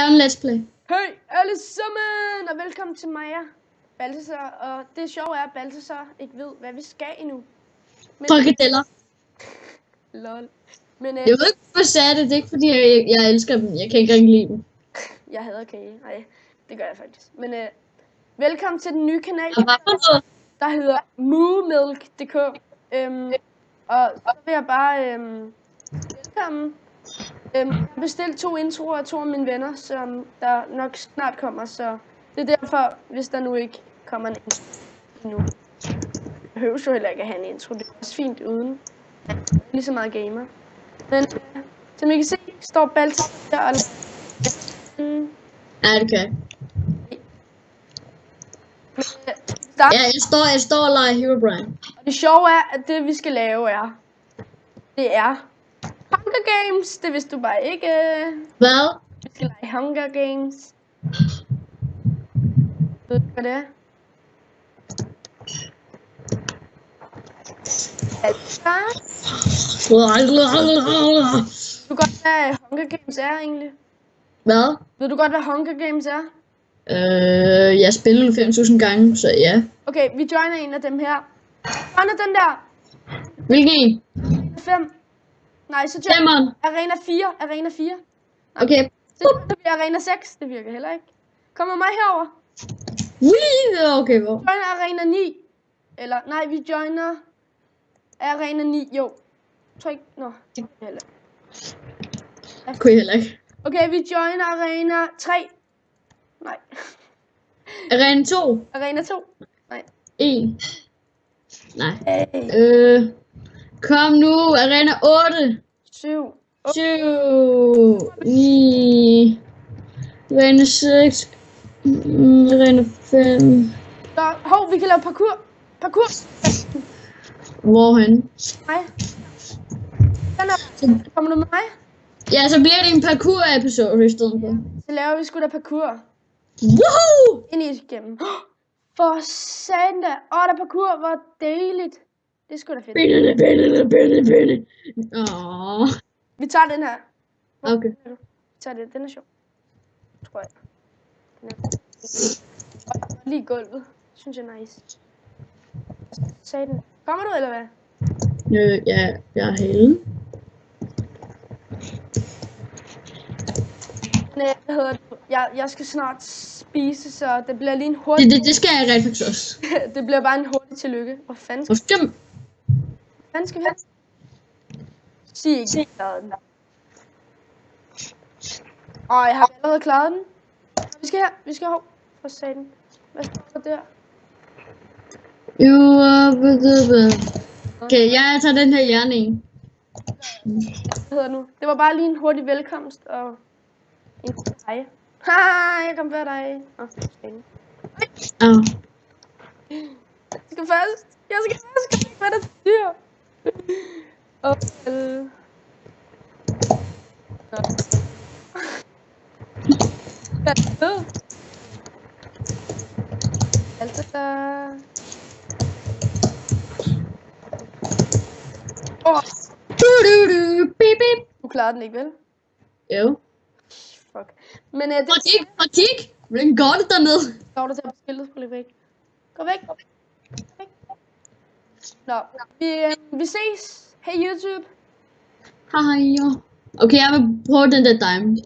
Let's play. Hej alle sammen, og velkommen til mig, Balthasar. Og det sjove er, at Balthasar ikke ved, hvad vi skal endnu. Frikadeller. Lol. Men, jeg ved ikke, hvorfor jeg sagde det. Det er ikke, fordi jeg elsker dem. Jeg kan ikke rigtig lide dem. Jeg hader kage. Nej, det gør jeg faktisk. Men velkommen til den nye kanal, der hedder moomilk.dk. Og så vil jeg bare velkommen. Jeg har bestilt 2 introer af 2 af mine venner, som der nok snart kommer, så det er derfor, hvis der nu ikke kommer en intro endnu. Jeg behøver jo heller ikke at have en intro, det er også fint uden. Lige så meget gamer. Men som I kan se, står Balthasar der og ja, det kan. Ja, jeg står og leger Herobrine. Og det sjove er, at det vi skal lave det er Hunger Games, det vidste du bare ikke. Hvad? Vi skal lege Hunger Games. Ved du, hvad det er? Ved du godt, hvad Hunger Games er egentlig? Hvad? Ved du godt, hvad Hunger Games er? Jeg spillede 5.000 gange, så ja. Okay, vi joiner en af dem her. Joiner den der. Hvilken? 5. Nej, så joiner Arena 4. Arena 4. Nej. Okay. Så bliver Arena 6. Det virker heller ikke. Kom med mig herover. Okay, hvor? Joiner Arena 9. Eller, nej, vi joiner Arena 9. Jo. Jeg tror ikke. Nå, det kunne jeg heller ikke. Kunne jeg heller ikke. Okay, vi joiner Arena 3. Nej. Arena 2. Arena 2. Nej. 1. Nej. Hey. Kom nu, Arena 8. 7. 7. 9. Arena 6. Arena 5. Hov, vi kan lave parkour. Parkour. Hvorhen? Nej. Kommer du med mig? Ja, så bliver det en parkour-episode i stedet for. Så laver vi sgu da parkour. Woohoo! Ind i igennem. For satan da. Der er parkour. Hvor dejligt. Det er sgu da fedt. Binde. Vi tager den her. Okay. Vi tager den. Den er sjov. Tror jeg. Lige gulvet. Synes jeg er nice. Satan. Kommer du, eller hvad? Ja, jeg er hele. Hvad hedder det? Jeg skal snart spise, så det bliver lige en hurtig... Det skal jeg rent faktisk også. Det bliver bare en hurtig tillykke. Hvor fanden skal vi have? Sig ikke, jeg har klaret den. Jeg har allerede klaret den. Vi skal her. Vi skal hov. For satan. Hvad står der? Okay, jeg tager den her hjerne i. Hvad hedder nu? Det var bare lige en hurtig velkomst og en hej. Hej, jeg kom før dig. Spændende. Jeg skal først. Hvad er der dyr? Hvad er det? Balthasar. Du klarede den ikke, vel? Jo. Fuck. Men kig! Hvordan går det dernede? Går du til at beskille? Gå væk. Gå væk. Nå, vi ses. Hey YouTube. Hej. Okay, jeg vil prøve den der diamond.